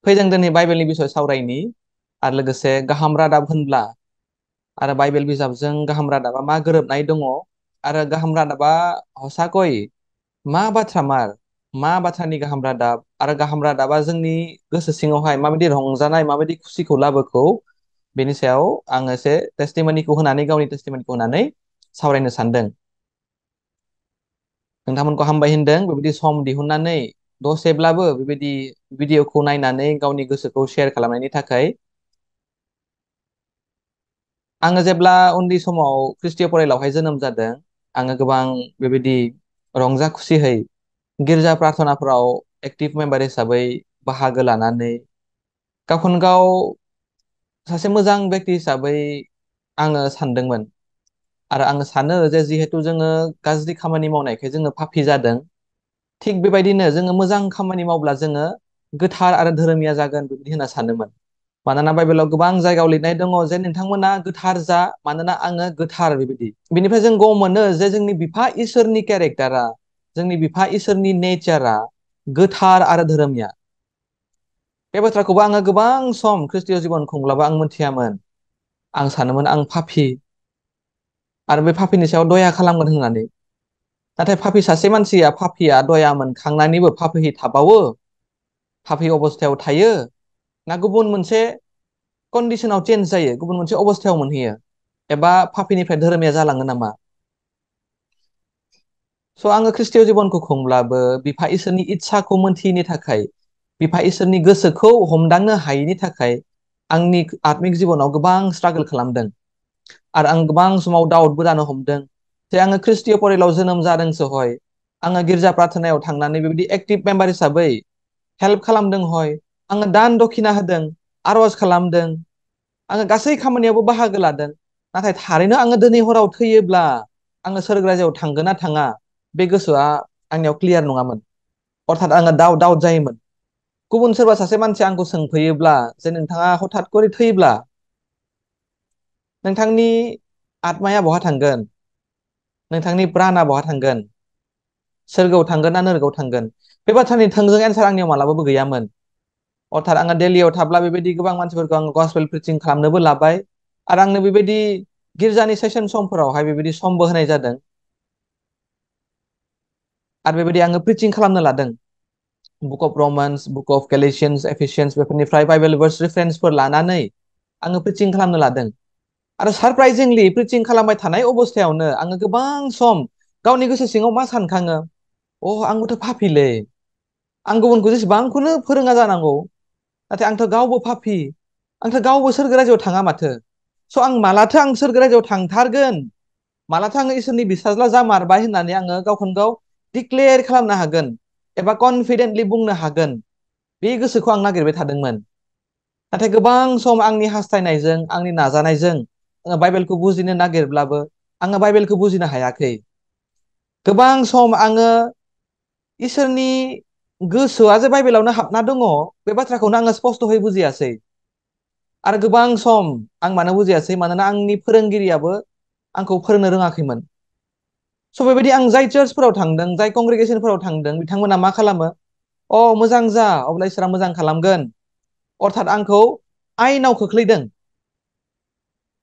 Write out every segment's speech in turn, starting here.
फै जों दिनै बाइबेलनि बिसय सावरायनि आरो लोगोसे गाहाम रादाब होनब्ला आरो बाइबेल बिजाबजों गाहाम रादाबा मा गोरोबनाय दङ आरो गाहाम रादाबा हसाकय मा बाथ्रामार मा बाथ्रानि गाहाम रादाब आरो गाहाम रादाबा जोंनि गोसो सिङावहाय माबायदि रंजानाय माबायदि खुसिखौ लाबोखौ बेनि सायाव आङो एसे टेस्टिमनिखौ होनानै गावनि टेस्टिमनिखौ होनानै सावरायनो सानदों। नोंथांमोनखौ हामबाय होनदों बेबायदि सम दिहुननानै दसेब्लाबो बेबायदि भिडिअखौ नायनानै गावनि गोसोखौ शेयार खालामनायनि थाखाय। आङो जेब्ला उन्दै समाव ख्रिस्टीय फरायलावहाय जोनोम जादों आङो गोबां बेबायदि रंजा खुसिहै गिर्जा प्रार्थनाफोराव एक्टिभ मेम्बार हिसाबै बाहागो लानानै गावखौनो गाव सासे मोजां बेक्ति हिसाबै आङो सानदोंमोन आरो आङो सानो जे जिहेतु जोङो गाज्रि खामानि मावनायखाय जोङो पापि जादों थिग बेबायदिनो जोङो मोजां खामानि मावब्ला जोङो गोथार आरो धोरोमिया जागोन बिदि होनना सानोमोन। मानोना बाइबेलाव गोबां जायगायाव लिरनाय दङ जे नोंथांमोना गोथार जा मानोना आङो गोथार बेबायदि बिनिफ्राय जों गम मोनो जे जोंनि बिफा इसोरनि केरेक्टारा जोंनि बिफा इसोरनि नेचारा गोथार आरो धोरोमिया। बे बाथ्राखौबो आङो गोबां सम ख्रिस्टीय जिबन खुंब्लाबो आं मोनथियामोन। आं सानोमोन आं पापि आरो बे पापिनि सायाव दया खालामगोन होननानै। नाथाय पापि सासे मानसिया पापिया दया मोनखांनानैबो पापि थाबावो पापि अबस्थायाव थायो ना गुबुन मोनसे कन्डिसनाव चेन्ज जायो गुबुन मोनसे अबस्थायाव मोनहैयो एबा पापिनिफ्राय धोरोमिया जालाङो नामा? स' आङो ख्रिस्टीय जिबनखौ खुंब्लाबो बिफा इसोरनि इस्साखौ मोनथियैनि थाखाय बिफा इसोरनि गोसोखौ हमदांनो हायैनि थाखाय आंनि आत्मिक जिबनाव गोबां स्ट्रागोल खालामदों आरो आं गोबां समाव दाउटबो जानो हमदों जे आङो ख्रिस्टीय परियालाव जोनोम जादोंसो हय आङो गिर्जा प्रार्थनायाव थांनानै बेबायदि एक्टिभ मेम्बार हिसाबै हेल्प खालामदों हय आङो दान दखिना होदों आर'ज खालामदों आङो गासै खामानियावबो बाहागो लादों नाथाय थारैनो आङो दिनै हराव थैयोब्ला आङो सोरगो रायजोआव थांगोन ना थाङा बे गोसोआ आंनियाव क्लियार नङामोन। अर्थात आङो दाउट जायोमोन। गुबुन सोरबा सासे मानसिया आंखौ सोंफैयोब्ला जे नोंथाङा हठाৎ करि थैयोब्ला नोंथांनि आत्माया बहा थांगोन नोंथांनि प्राणा बहा थांगोन सोरगोआव थांगोन ना नोरगोआव थांगोन बे बाथ्रानि थोंजों एन्सार आंनियाव मालाबाबो गैयामोन। अर्थात आङो दिल्लीयाव थाब्ला बेबायदि गोबां मानसिफोरखौ आङो गसपेल प्रिचिं खालामनोबो लाबाय आरो आंनो बेबायदि गिर्जानि सेसन समफोरावहाय बेबायदि समबो होनाय जादों आरो बेबायदि आङो प्रिचिं खालामनो लादों। Book of Romans book of Galatians Ephesians बेफोरनिफ्राय बाइबेल भार्स रेफारेन्सफोर लानानै आङो प्रिचिं खालामनो लादों आरो सारप्राइजिंलि प्रिचिं खालामबाय थानाय अबस्थायावनो आङो गोबां सम गावनि गोसो सिङाव मा सानखाङो आंबोथ' पापिलै आं गुबुनखौ जेसेबांखौनो फोरोङा जानांगौ नाथाय आंथ' गावबो पापि आंथ' गावबो सोरगो रायजोआव थाङा माथो स' आं मालाथो आं सोरगो रायजोआव थांथारगोन मालाथो आङो इसोरनि बिसाज्ला जामारबाय होननानै आङो गावखौनो गाव डिक्लेयार खालामनो हागोन एबा कनफिडेन्टलि बुंनो हागोन बे गोसोखौ आं नागिरबाय थादोंमोन। नाथाय गोबां सम आंनि हास्थायनायजों आंनि नाजानायजों आङो बाइबेलखौ बुजिनो नागिरब्लाबो आङो बाइबेलखौ बुजिनो हायाखै। गोबां सम आङो इसोरनि गोसोआ जे बाइबेलावनो हाबना दङ बे बाथ्राखौनो आङो स्पस्त'है बुजियासै आरो गोबां सम आं मानो बुजियासै मानोना आंनि फोरोंगिरियाबो आंखौ फोरोंनो रोङाखैमोन। स' बेबायदि आं जाय चार्चफोराव थांदों जाय कंग्रिगेसनफोराव थांदों बिथांमोना मा खालामो मोजां जा अब्ला इसोरा मोजां खालामगोन अर्थात आंखौ आयेनाव खोख्लैदों।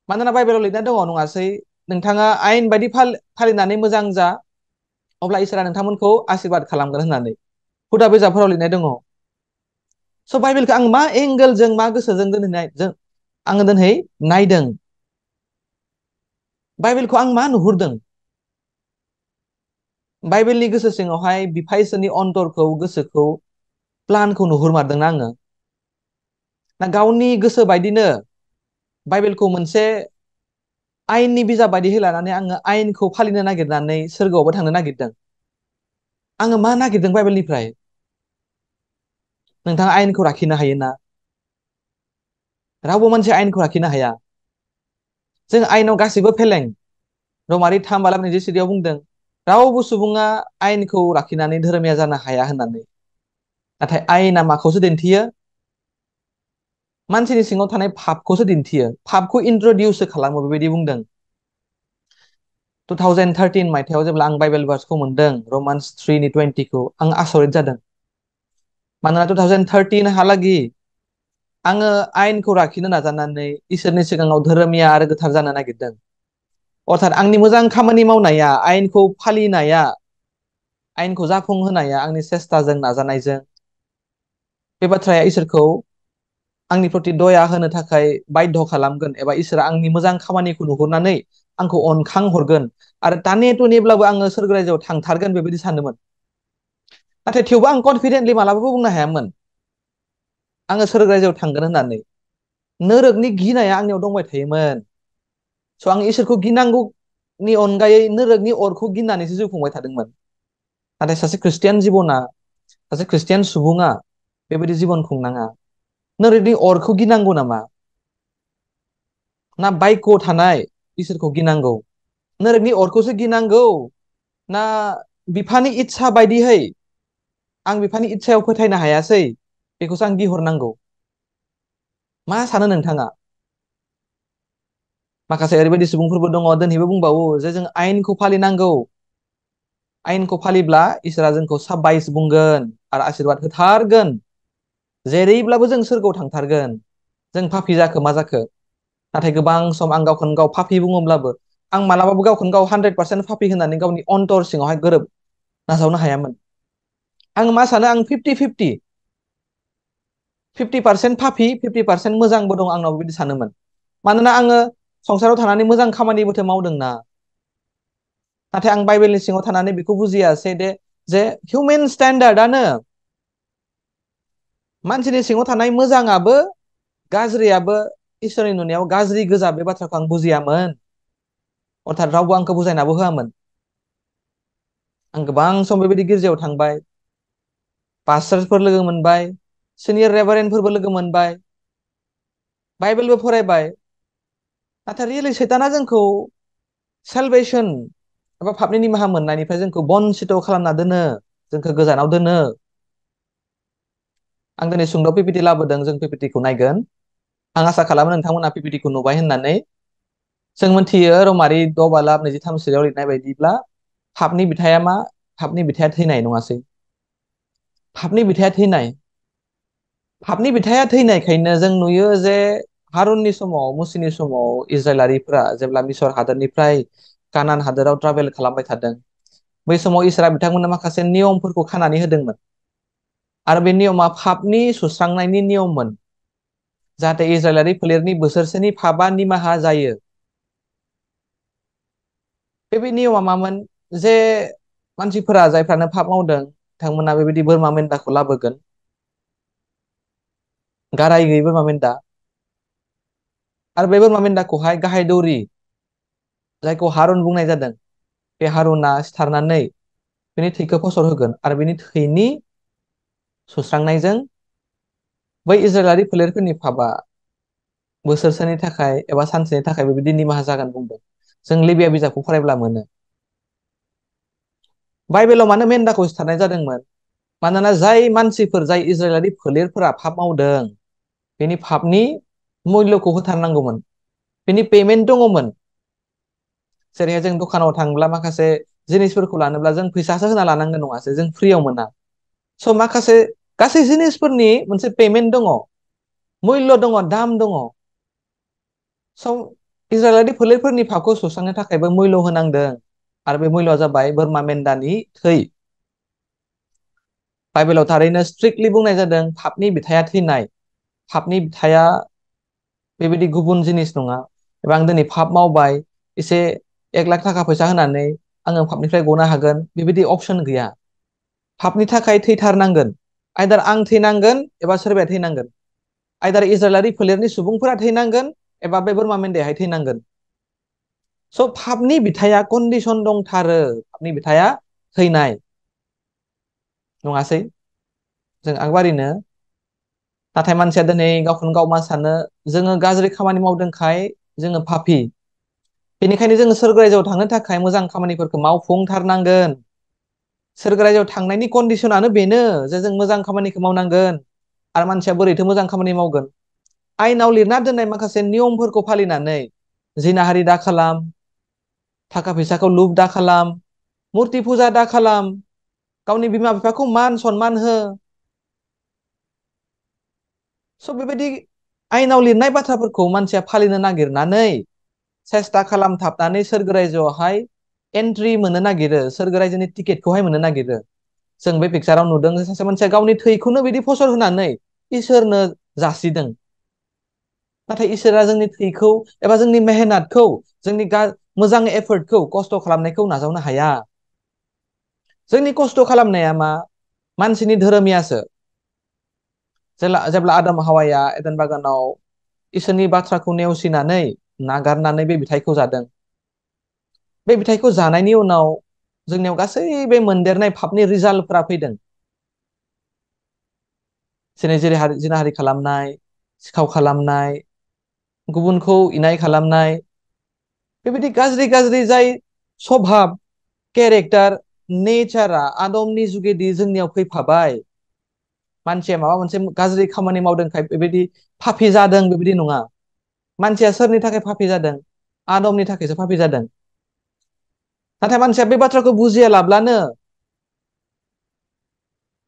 मानोना बाइबेलाव लिरनाय दङ नङासै नोंथाङा आयेन बायदि फालिनानै मोजां जा अब्ला इसोरा नोंथांमोनखौ आसिरबाद खालामगोन होननानै हुदा बिजाबफोराव लिरनाय दङ। स' बाइबेलखौ आं मा एंगोलजों मा गोसोजों आङो दिनै नायदों बाइबेलखौ आं मा नुहुरदों बाइबेलनि गोसो सिङावहाय बिफा इसोरनि अन्तरखौ गोसोखौ प्लानखौ नुहुरमारदोंना आङो ना गावनि गोसो बायदिनो बाइबेलखौ मोनसे आयेननि बिजाब बायदिहै लानानै आङो आयेनखौ फालिनो नागिरनानै सोरगोआवबो थांनो नागिरदों। आङो मा नागिरदों बाइबेलनिफ्राय नोंथाङा आयेनखौ लाखिनो हायोना? रावबो मानसि आयेनखौ लाखिनो हाया। जों आयेनाव गासैबो फेलें रमारि 3:27 बुंदों रावबो सुबुङा आयेनखौ लाखिनानै धोरोमिया जानो हाया होननानै। नाथाय आयेना माखौसो दिन्थियो मानसिनि सिङाव थानाय पापखौसो दिन्थियो पापखौ इन्ट्रडिउसो खालामो बेबायदि बुंदों। 2013 मायथाइयाव जेब्ला आं बाइबेल भार्सखौ मोनदों रमान्स 3:20 आं आसरित जादों। मानोना 2013 हालागि आङो आयेनखौ लाखिनो नाजानानै इसोरनि सिगाङाव धोरोमिया आरो गोथार जानो नागिरदों। अर्थात आंनि मोजां खामानि मावनाया, आयेनखौ फालिनाया, आयेनखौ जाफुंहोनाया आंनि सेस्थाजों नाजानायजों बे बाथ्राया इसोरखौ आंनि प्रति दया होनो थाखाय बाध्य खालामगोन, एबा इसोरा आंनि मोजां खामानिखौ नुहुरनानै आंखौ अनखां हरगोन आरो ताने तुनेब्लाबो आङो सोरगो रायजोआव थांथारगोन बेबायदि सानोमोन। नाथाय थेवबो आं कनफिडेन्टलि मालाबाबो बुंनो हायामोन आङो सोरगो रायजोआव थांगोन होननानै। नोरोगनि गिनाया आंनियाव दंबाय थायोमोन। स' आं इसोरखौ गिनांगौनि अनगायै नोरोगनि अरखौ गिनानैसो जिउ खुंबाय थादोंमोन। नाथाय सासे खृस्टियान जिबना, सासे खृस्टियान सुबुङा बेबायदि जिबन खुंनाङा। नोरोगनि अरखौ गिनांगौ नामा? ना बायक्य'आव थानाय इसोरखौ गिनांगौ? नोरोगनि अरखौसो गिनांगौ ना बिफानि इस्सा बायदिहै आं बिफानि इस्सायाव फोथायनो हायासै बेखौसो आं गिहरनांगौ? मा सानो नोंथाङा? माखासे ओरैबायदि सुबुंफोरबो दङ दिनैबो बुंबावो जे जों आयेनखौ फालिनांगौ। आयेनखौ फालिब्ला इसोरा जोंखौ साबायस बुंगोन आरो आशीर्बाद होथारगोन। जेरैब्लाबो जों सोरगोआव थांथारगोन। जों पापी जाखो मा जाखो? नाथाय गोबां सम आं गावखौनो गाव पापी बुङोब्लाबो आं मालाबाबो गावखौनो गाव 100% पापी होननानै गावनि अन्तर सिङावहाय गोरोब नाजावनो हायामोन। आं मा सानो, आं 50-50, 50% पापी, 50% मोजांबो दं आंनाव बेबायदि सानोमोन। मानोना आङो संसाराव थानानै मोजां खामानिबोथ' मावदोंना। नाथाय आं बाइबेलनि सिङाव थानानै बेखौ बुजियासै दे जे हिउमेन स्टेन्डार्डआनो, मानसिनि सिङाव थानाय मोजाङाबो गाज्रियाबो इसोरनि नुनायाव गाज्रि गोजा, बे बाथ्राखौ आं बुजियामोन। अर्थात रावबो आंखौ बुजायनाबो होआमोन। आं गोबां सम बेबायदि गिर्जायाव थांबाय, पास्टरफोर लोगो मोनबाय, सिनियर रेभारेन्डफोरबो लोगो मोनबाय, बाइबेलबो फरायबाय। नाथाय रियेलि सैताना जोंखौ सेलभेसन एबा पापनि निमाहा मोननायनिफ्राय जोंखौ बन्सित खालामना दोनो, जोंखौ गोजानाव दोनो। आं दिनै सुंद' पिपिटि लाबोदों, जों पिपिटिखौ नायगोन। आं आसा खालामो नोंथांमोना पिपिटिखौ नुबाय होननानै। जों मोनथियो रमारि 6:23 लिरनाय बायदिब्ला पापनि बिथाया मा? पापनि बिथाया थैनाय, नङासै? पापनि बिथाया थैनाय। पापनि बिथाया थैनायखायनो जों नुयो जे हारुननि समाव, मुसिनि समाव इज्राइलारिफ्रा जेब्ला मिसर हादोरनिफ्राय कानान हादोराव ट्राभेल खालामबाय थादों, बै समाव इसोरा बिथांमोननो माखासे नियमफोरखौ खानानै होदोंमोन। आरो बे नियमा पापनि सुस्रांनायनि नियममोन, जाहाथे इज्राइलारि फोलेरनि बोसोरसेनि पापा निमाहा जायो। बे नियमा मामोन? जे मानसिफोरा जायफ्रानो पाप मावदों बिथांमोना बेबायदि बोरमा मेन्दाखौ लाबोगोन, गाराय गैयै बोरमा मेन्दा। आरो बे बोरमा मेन्दाखौहाय गाहाय दौरि, जायखौ हारुन बुंनाय जादों, बे हारुना सिथारनानै बेनि थैखौ फसर होगोन। आरो बेनि थैनि सुस्रांनायजों बै इज्राइलारि फोलेरफोरनि पापा बोसोरसेनि थाखाय एबा सानसेनि थाखाय बेबायदि निमाहा जागोन बुंदों। जों लेबिया बिजाबखौ फरायब्ला मोनो। बाइबेलाव मानो मेन्दाखौ सिथारनाय जादोंमोन? मानोना जाय मानसिफोर, जाय इज्राइलारि फोलेरफोरा पाप मावदों, बेनि पापनि मुल्यखौ होथारनांगौमोन, बेनि पेमेन्ट दङमोन। जेरैहाय जों दखानाव थांब्ला माखासे जिनिसफोरखौ लानोब्ला जों फैसासो होना लानांगोन, नङासै? जों फ्रियाव मोना। स' माखासे गासै जिनिसफोरनि मोनसे पेमेन्ट दङ, मुल्य दङ, दाम दङ। स' इज्राइलारि फोलेरफोरनि पापखौ सुस्रांनो थाखायबो मुल्य होनांदों। आरो बे मुल्यआ जाबाय बोरमा मेन्दानि थै। बाइबेलाव थारैनो स्ट्रिक्टलि बुंनाय जादों पापनि बिथाया थैनाय। पापनि बिथाया बेबायदि गुबुन जिनिस नङा। एबा आं दिनै पाप मावबाय, एसे 1 लाख थाखा फैसा होनानै आङो पापनिफ्राय गनो हागोन, बेबायदि अपसन गैया। पापनि थाखाय थैथारनांगोन। आइदार आं थैनांगोन एबा सोरबाया थैनांगोन। आइदार इज्राइलारि फोलेरनि सुबुंफोरा थैनांगोन एबा बे बोरमा मेन्दायाहाय थैनांगोन। स' पापनि बिथाया कन्डिसन दंथारो, पापनि बिथाया थैनाय, नङासै? जों आगबारिनो। नाथाय मानसिया दिनै गावखौनो गाव मा सानो? जोङो गाज्रि खामानि मावदोंखाय जोङो पापी, बेनिखायनो जोङो सोरगो रायजोआव थांनो थाखाय मोजां खामानिफोरखौ मावफुंथारनांगोन। सोरगो रायजोआव थांनायनि कन्डिसनानो बेनो जे जों मोजां खामानिखौ मावनांगोन। आरो मानसिया बोरैथो मोजां खामानि मावगोन? आयेनाव लिरना दोननाय माखासे नियमफोरखौ फालिनानै, जिनाहारि दा खालाम, थाखा फैसाखौ लुप दा खालाम, मुर्ति फुजा दा खालाम, गावनि बिमा बिफाखौ मान सनमान हो। स' बेबायदि आयेनाव लिरनाय बाथ्राफोरखौ मानसिया फालिनो नागिरनानै सेस्था खालामथाबनानै सोरगो रायजोआवहाय एन्ट्रि मोननो नागिरो, सोरगो रायजोनि टिकेटखौहाय मोननो नागिरो। जों बे पिक्साराव नुदों सासे मानसिया गावनि थैखौनो बिदि फसर होनानै इसोरनो जासिदों। नाथाय इसोरा जोंनि थैखौ एबा जोंनि मेहनतखौ, जोंनि मोजां एफर्टखौ, खस्थ' खालामनायखौ नाजावनो हाया। जोंनि खस्थ' खालामनाया मा? मानसिनि धोरोमियासो। जेब्ला आदम हावाया एडेन बागानाव इसोरनि बाथ्राखौ नेवसिनानै नागारनानै बे फिथाइखौ जादों, बे फिथाइखौ जानायनि उनाव जोंनियाव गासै बे मोनदेरनाय पापनि रिजाल्टफोरा फैदों। जेरै जिनाहारि खालामनाय, सिखाव खालामनाय, गुबुनखौ इनाय खालामनाय, बेबायदि गाज्रि गाज्रि जाय सभाब, केरेक्टार, नेचारा आदमनि जुगेदि जोंनियाव फैफाबाय। मानसिया माबा मोनसे गाज्रि खामानि मावदोंखाय बेबायदि पापि जादों बेबायदि नङा। मानसिया सोरनि थाखाय पापि जादों? आदमनि थाखायसो पापि जादों। नाथाय मानसिया बे बाथ्राखौ बुजिया लाब्लानो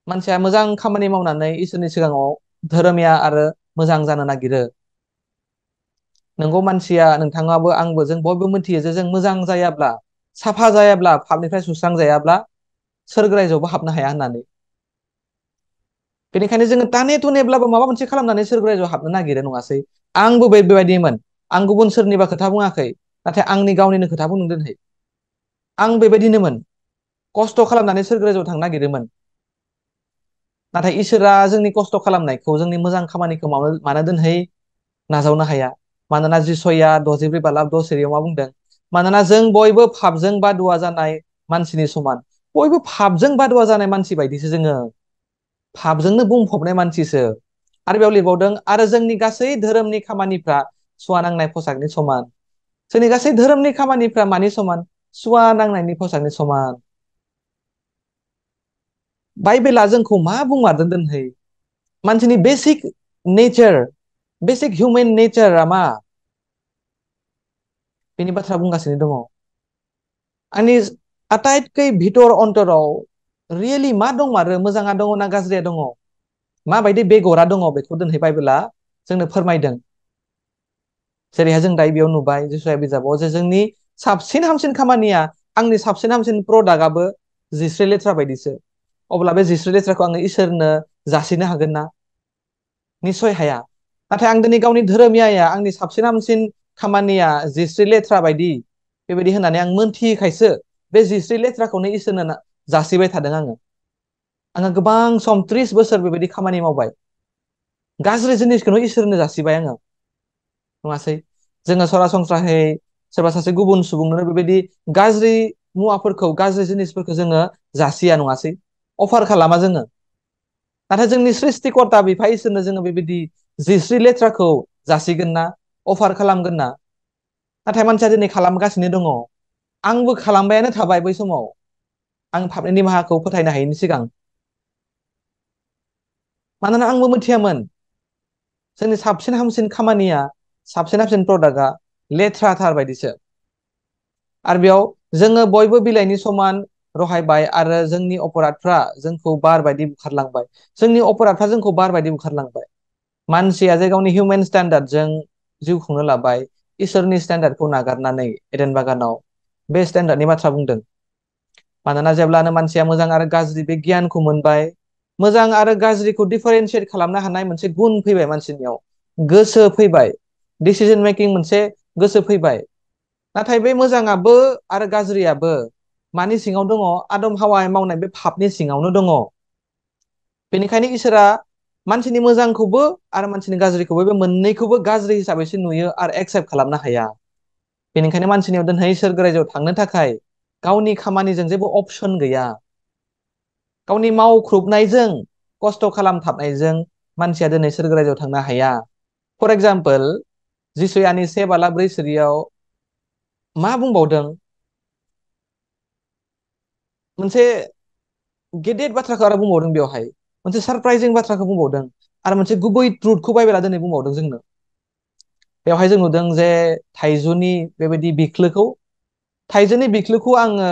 मानसिया मोजां खामानि मावनानै इसोरनि सिगाङाव धोरोमिया आरो मोजां जानो नागिरो। नंगौ, मानसिया, नोंथाङाबो आंबो, जों बयबो मिथियो जे जों मोजां जायाब्ला, साफा जायाब्ला, पापनिफ्राय सुस्रांजायाब्ला सोरगो रायजोआवबो हाबनो हाया होननानै। बेनिखायनो जोङो ताने तुनेब्लाबो माबा मोनसे खालामनानै सोरगो रायजोआव हाबनो नागिरो, नङासै? आंबो बेबायदिमोन। आं गुबुन सोरनिबा खोथा बुङाखै, नाथाय आंनि गावनिनो खोथा बुंदों दिनै। आं बेबायदिनोमोन, खस्थ' खालामनानै सोरगो रायजोआव थांनो नागिरोमोन। नाथाय इसोरा जोंनि खस्थ' खालामनायखौ, जोंनि मोजां खामानिखौ मानो दिनहै नाजावनो हाया? मानोना जिसया 64:10 मा बुंदों? मानोना जों बयबो पापजों बादुवा जानाय मानसिनि समान। बयबो पापजों बादुवा जानाय मानसि बायदिसो जोङो, पापजोंनो बुंफबनाय मानसिसो। आरो बेयाव लिरबावदों, आरो जोंनि गासै धोरोमनि खामानिफ्रा सुवा नांनाय पसाकनि समान। जोंनि गासै धोरोमनि खामानिफ्रा मानि समान? सुवा नांनायनि पसाकनि समान। बाइबेला जोंखौ मा बुंमारदों दिनहै? मानसिनि बेसिक नेचार, बेसिक हिउमेन नेचारा मा? बेनि बाथ्रा बुंगासिनो दङ। आंनि आटाइतकै भितर अन्तराव रियेलि मा दंमारो? मोजाङा दङ ना गाज्रिया दङ? माबायदि बेगरा दङ? बेखौ दिनहै बाइबेला जोंनो फोरमायदों। जेरैहाय जों दायो बेयाव नुबाय जिसया बिजाबाव, जे जोंनि साबसिन हामसिन खामानिया, आंनि साबसिन हामसिन प्रडाक्टआबो जिस्रि लेथ्रा बायदिसो। अब्ला बे जिस्रि लेथ्राखौ आङो इसोरनो जासिनो हागोन ना? निस्सय हाया। नाथाय आं दिनै गावनि धोरोमियाया, आंनि साबसिन हामसिन खामानिया जिस्रि लेथ्रा बायदि, बेबायदि होननानै आं मोनथियैखायसो बे जिस्रि लेथ्राखौनो इसोरनो जासिबाय थादों आङो। आङो गोबां सम 30 बोसोर बेबायदि खामानि मावबाय, गाज्रि जिनिसखौनो इसोरनो जासिबाय आङो, नङासै? जोङो सरासनस्राहै सोरबा सासे गुबुन सुबुंनो बेबायदि गाज्रि मुवाफोरखौ, गाज्रि जिनिसफोरखौ जोङो जासिया, नङासै? अफार खालामा जोङो। नाथाय जोंनि सृष्टिकर्ता बिफा इसोरनो जोङो बेबायदि जिस्रि लेथ्राखौ जासिगोन ना? अफार खालामगोन ना? नाथाय मानसिया दिनै खालामगासिनो दङ। आंबो खालामबायानो थाबाय बै समाव, आं पापनि निमाहाखौ फोथायनो हायैनि सिगां। मानोना आंबो मिथियामोन जोंनि साबसिन हामसिन खामानिया, साबसिन हामसिन प्रडाक्टआ लेथ्राथार बायदिसो। आरो बेयाव जोङो बयबो बिलाइनि समान रहायबाय, आरो जोंनि अपराधफ्रा जोंखौ बार बायदि बुखारलांबाय। जोंनि अपराधफ्रा जोंखौ बार बायदि बुखारलांबाय। मानसिया जे गावनि हिउमेन स्टेन्डार्डजों जिउ खुंनो लाबाय, इसोरनि स्टेन्डार्डखौ नागारनानै एडेन बागानाव बे स्टेन्डार्डनि बाथ्रा बुंदों। मानोना जेब्लानो मानसिया मोजां आरो गाज्रि बे गियानखौ मोनबाय, मोजां आरो गाज्रिखौ डिफारेन्सियेट खालामनो हानाय मोनसे गुन फैबाय मानसिनियाव, गोसो फैबाय, डिसिजन मेकिं मोनसे गोसो फैबाय। नाथाय बे मोजाङाबो आरो गाज्रियाबो मानि सिङाव दङ? आदम हावा मावनाय बे पापनि सिङावनो दङ। बेनिखायनो इसोरा मानसिनि मोजांखौबो आरो मानसिनि गाज्रिखौबो, बे मोननैखौबो गाज्रि हिसाबैसो नुयो आरो एक्सेप्ट खालामनो हाया। बेनिखायनो मानसिनियाव दिनै सोरगो रायजोआव थांनो थाखाय गावनि खामानिजों जेबो अपसन गैया। गावनि मावख्रुबनायजों, खस्थ' खालामथाबनायजों मानसिया दिनै सोरगो रायजोआव थांनो हाया। फर एग्जाम्पल, जिसयानि 4:4 मा बुंबावदों? मोनसे गेदेर बाथ्राखौ आरो बुंबावदों बेवहाय, मोनसे सारप्राइजिं बाथ्राखौ बुंबावदों, आरो मोनसे गुबै ट्रुथखौ बाइबेला दिनै बुंबावदों जोंनो। बेवहाय जों नुदों जे थाइजौनि बेबायदि बिख्लोखौ, थाइजौनि बिख्लोखौ आङो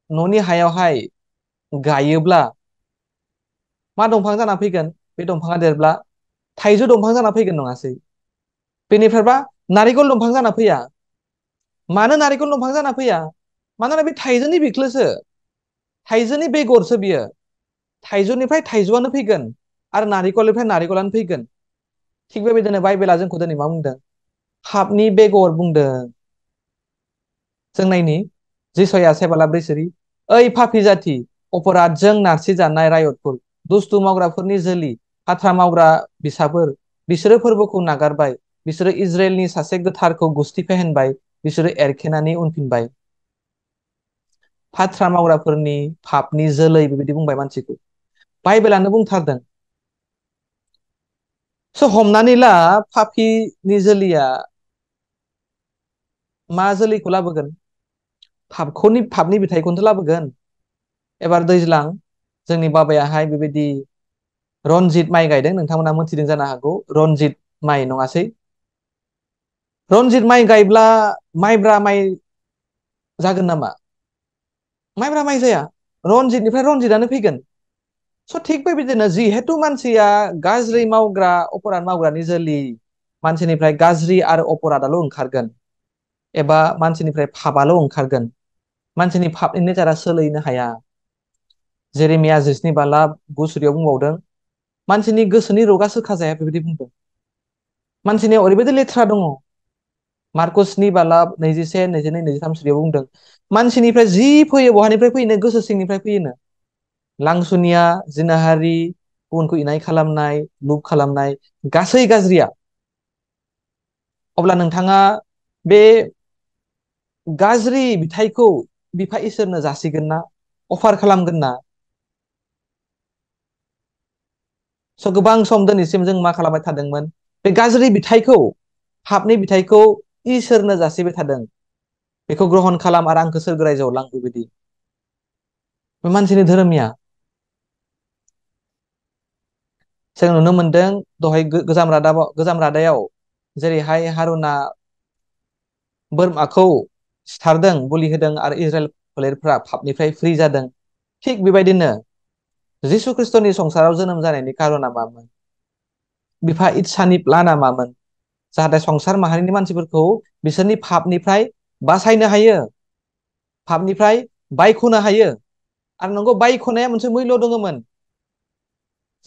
न'नि हायावहाय गायोब्ला मा दंफां जाना फैगोन? बे दंफाङा देरब्ला थाइजौ दंफां जाना फैगोन, नङासै? बेनिफ्रायबा नारिखल दंफां जाना फैया। मानो नारिखल दंफां जाना फैया? मानोना बे थाइजौनि बिख्लोसो, थाइजौनि बेगरसो बियो। थाइजौनिफ्राय थाइजौआनो फैगोन आरो नारिखलनिफ्राय नारिखलानो फैगोन। थिग बेबायदिनो बाइबेला जोंखौ दिनै मा बुंदों? पापनि बेगर बुंदों। जों नायनि जिसया 7:4 ओइ पापि जाथि, अपराधजों नारसिजानाय रायतफोर, दुस्थु मावग्राफोरनि जोलि, हाथा मावग्रा बिसाफोर, बिसोरो फोरबोखौ नागारबाय, बिसोरो इज्राइलनि सासे गोथारखौ गुस्थि फेहेनबाय, बिसोरो एरखेनानै उनफिनबाय। फाथ्रा मावग्राफोरनि पापनि जोलै बेबायदि बुंबाय मानसिखौ। बाइबेलानो बुंथारदों। हमनानै ला पापिनि जोलैया मा जोलैखौ लाबोगोन? पापनि बिथाइखौनोथ' लाबोगोन। एबार दैज्लां जोंनि बाबायाहाय बेबायदि रनजित माइ गायदों। नोंथांमोना मोनथिदों जानो हागौ, रनजित माइ नङासै? रनजित माइ गायब्ला माइब्रा माइ जागोन नामा? माइब्रा माइ जाया। रनजितनिफ्राय रनजितआनो फैगोन। थिग बेबायदिनो जिहेथु मानसिया गाज्रि मावग्रा, अपराध मावग्रानि जोलि, मानसिनिफ्राय गाज्रि आरो अपराधाल' ओंखारगोन, एबा मानसिनिफ्राय पापआल' ओंखारगोन। मानसिनि पापनि नेचारा सोलायनो हाया। जेरेमिया 17:2 बुंबावदों, मानसिनि गोसोनि रगा सोखाजाया बेबायदि बुंदों। मानसिनियाव ओरैबायदि लेथ्रा दङ। मार्कस 2:21, 22, 23 बुंदों, मानसिनिफ्राय जि फैयो बहानिफ्राय फैयोनो? गोसो सिंनिफ्राय फैयोनो। लांसुनिया, जिनाहारि, गुबुनखौ इनाय खालामनाय, लुप खालामनाय, गासै गाज्रिया। अब्ला नोंथाङा बे गाज्रि बिथाइखौ बिफा इसोरनो जासिगोन ना? अफार खालामगोन ना? गोबां सम दिनैसिम जों मा खालामबाय थादोंमोन? बे गाज्रि बिथाइखौ, पापनि बिथाइखौ इसोरनो जासिबाय थादों। बेखौ ग्रहण खालाम आरो आंखौ सोरगो रायजोआव लां बेबायदि। बे मानसिनि धोरोमिया। जों नुनो मोनदों दहाय गोजाम रादायाव जेरैहाय हारुना बोरमाखौ सिथारदों, बोलि होदों आरो इज्राइल फोलेरफ्रा पापनिफ्राय फ्रि जादों। थिग बेबायदिनो जिसु खृष्टनि संसाराव जोनोम जानायनि कारना मामोन? बिफा इस्सानि प्लाना मामोन? जाहाथे संसार माहारिनि मानसिफोरखौ बिसोरनि पापनिफ्राय बासायनो हायो, पापनिफ्राय बायख'नो हायो। आरो नंगौ, बायख'नाया मोनसे मैल्य दङमोन।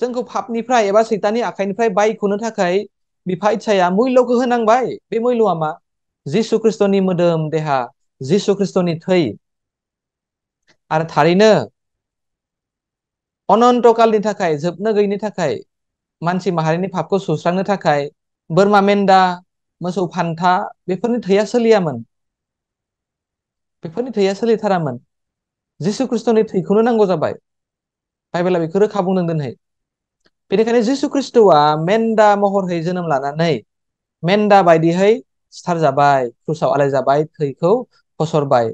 जोंखौ पापनिफ्राय एबा सैताननि आखाइनिफ्राय बायख'नो थाखाय बिफा इस्साया मैल्यखौ होनांबाय। बे मैल्यआ मा? जिसु खृष्टनि मोदोम देहा, जिसु खृष्टनि थै। आरो थारैनो अनन्तकालनि थाखाय, जोबनो गैयिनि थाखाय, मानसि माहारिनि पापखौ सुस्रांनो थाखाय बोरमा मेन्दा, मोसौ फान्था बेफोरनि थैया सोलियामोन। बेफोरनि थैया सोलिथारामोन। जिसु खृष्टनि थैखौनो नांगौ जाबाय। बाइबेला बेखौ रोखा बुंदों दिनै। बेनिखायनो जिसु खृष्टआ मेन्दा महरै जोनोम लानानै मेन्दा बायदिहै सिथारजाबाय, क्रुसाव आलायजाबाय, थैखौ फसरबाय।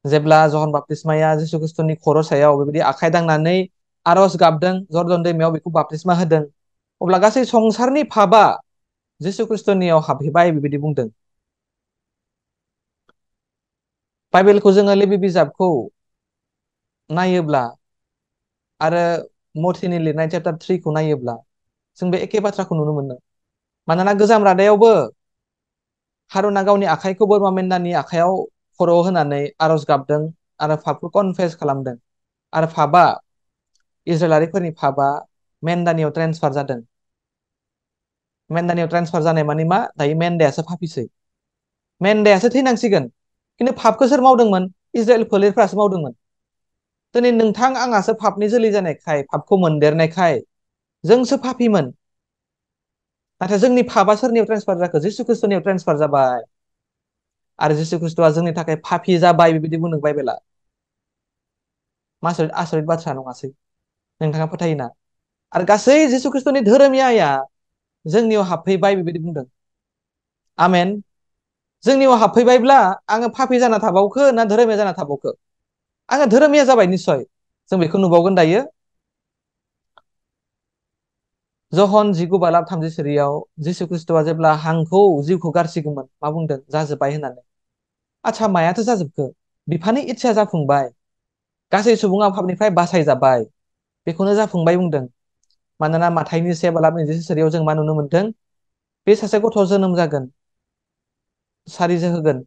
जेब्ला जहन बाप्तिस्माया जिसु खृष्टनि खर' सायाव बेबायदि आखाइ दांनानै आरज गाबदों, जर्दन दैमायाव बेखौ बाप्तिस्मा होदों, अब्ला गासै संसारनि पापआ जिसु खृष्टनियाव हाबहैबाय बेबायदि बुंदों। बाइबेलखौ जोङो लेबि बिजाबखौ नायोब्ला आरो मथेनि लिरनाय चैप्टार 3 खौ नायोब्ला जों बे एखे बाथ्राखौ नुनो मोनो। मानोना गोजाम रादायावबो हारुना गावनि आखाइखौ बोरमा मेन्दानि आखायाव खर'आव होनानै आरज गाबदों आरो पापखौ कनफेस खालामदों। आरो पापआ, इज्राइलारिफोरनि पापआ मेन्दानियाव ट्रेन्सफार जादों। मेन्दानियाव ट्रेन्सफार जानाय माने मा? दायो मेन्दायासो पापिसै। मेन्दायासो थैनांसिगोन। खिन्थु पापखौ सोर मावदोंमोन? इज्राइल फोलेरफ्रासो मावदोंमोन। दिनै नोंथां आंहासो पापनि जोलै जानायखाय, पापखौ मोनदेरनायखाय जोंसो पापिमोन। नाथाय जोंनि पापआ सोरनियाव ट्रेन्सफार जाखो? जिसु खृष्टनियाव ट्रेन्सफार जाबाय। आरो जिसु खृष्टआ जोंनि थाखाय पापि जाबाय बेबायदि बुंदों बाइबेला। आसरित बाथ्रा नङासै? नोंथाङा फोथायोना? आरो गासै जिसु खृष्टनि धोरोमियाया जोंनियाव हाबफैबाय बेबायदि बुंदों। आमेन। जोंनियाव हाबफैबायब्ला आङो पापि जाना थाबावखो ना धोरोमिया जाना थाबावखो? आङो धोरोमिया जाबाय निस्सय। जों बेखौ नुबावगोन दायो। जहन 19:34 जिसु खृष्टआ जेब्ला हांखौ, जिउखौ गारसिगौमोन, मा बुंदों? जाजोब्बाय होननानै। आच्छा, मायाथो जाजोबखो? बिफानि इच्छाया जाफुंबाय। गासै सुबुङा पापनिफ्राय बासायजाबाय। बेखौनो जाफुंबाय बुंदों। मानोना माथाइनि 7:24 जों मा नुनो मोनदों? बे सासे गथ' जोनोम जागोन, सारिजो होगोन,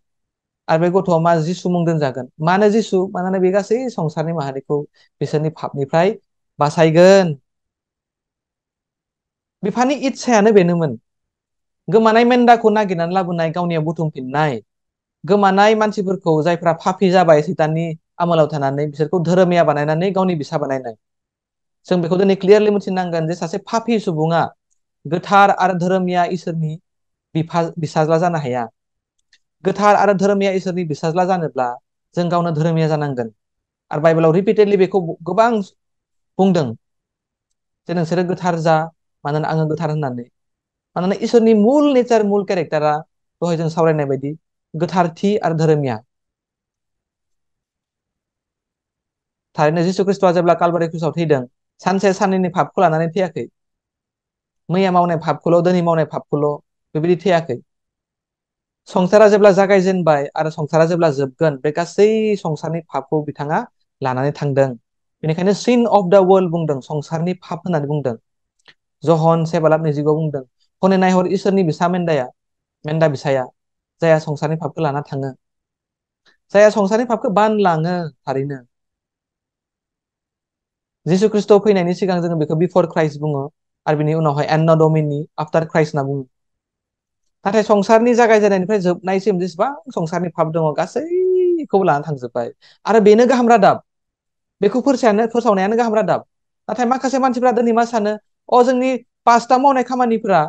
आरो बे गथ'आ मा जिसु मुं दोनजागोन। मानो जिसु? मानोना बे गासै संसारनि माहारिखौ बिसोरनि पापनिफ्राय बासायगोन। बिफानि इच्छायानो बेनोमोन। गोमानाय मेन्दाखौ नागिरनानै लाबोनाय, गावनियाव बुथुमफिननाय, गोमानाय मानसिफोरखौ जायफ्रा पापि जाबाय सैताननि आमोलाव थानानै, बिसोरखौ धोरोमिया बानायनानै गावनि बिसा बानायनाय। जों बेखौ दिनै क्लियारलि मिथिनांगोन जे सासे पापि सुबुङा गोथार आरो धोरोमिया इसोरनि फिसाज्ला जानो हाया। गोथार आरो धोरोमिया इसोरनि फिसाज्ला जानोब्ला जों गावनो धोरोमिया जानांगोन। आरो बाइबेलाव रिपिटेडलि बेखौ गोबां बुंदों जे नोंसोरो गोथार जा, मानोना आङो गोथार होननानै। मानोना इसोरनि मुल नेचार, मुल केरेक्टारा दहाय जों सावरायनाय बायदि गोथारथि आरो धोरोमिया। थारैनो जिसु ख्रिस्ट'आ जेब्ला कालभारि क्रुसाव थैदों, सानसे साननैनि पापखौ लानानै थैयाखै। मैया मावनाय पापखौल', दिनै मावनाय पापखौल' बेबायदि थैयाखै। संसारा जेब्ला जागायजेनबाय आरो संसारा जेब्ला जोबगोन, बे गासै संसारनि पापखौ बिथाङा लानानै थांदों। बेनिखायनो सिन अफ द वर्ल्ड बुंदों, संसारनि पाप होननानै बुंदों। जहन 7:29 बुंदों, हनै नायहर इसोरनि बिसा मेन्दा बिसाया, जायहा संसारनि पापखौ लाना थाङो, जायहा संसारनि पापखौ बानलाङो। थारैनो जिसु ख्रिस्ट' फैनायनि सिगां जोङो बेखौ बिफर क्राइस्ट बुङो, आरो बिनि उनावहाय एन्ना डमिनि, आफ्टार क्राइस्ट होनना बुङो। नाथाय संसारनि जागायजेननायनिफ्राय जोबनायसिम जेसेबां संसारनि पाप दङ, गासैखौबो लानानै थांजोब्बाय। आरो बेनो गाहाम रादाब, बेखौ फोसावनायानो गाहाम रादाब। नाथाय माखासे मानसिफ्रा दिनै मा सानो, जोंनि पास्टआव मावनाय खामानिफोरा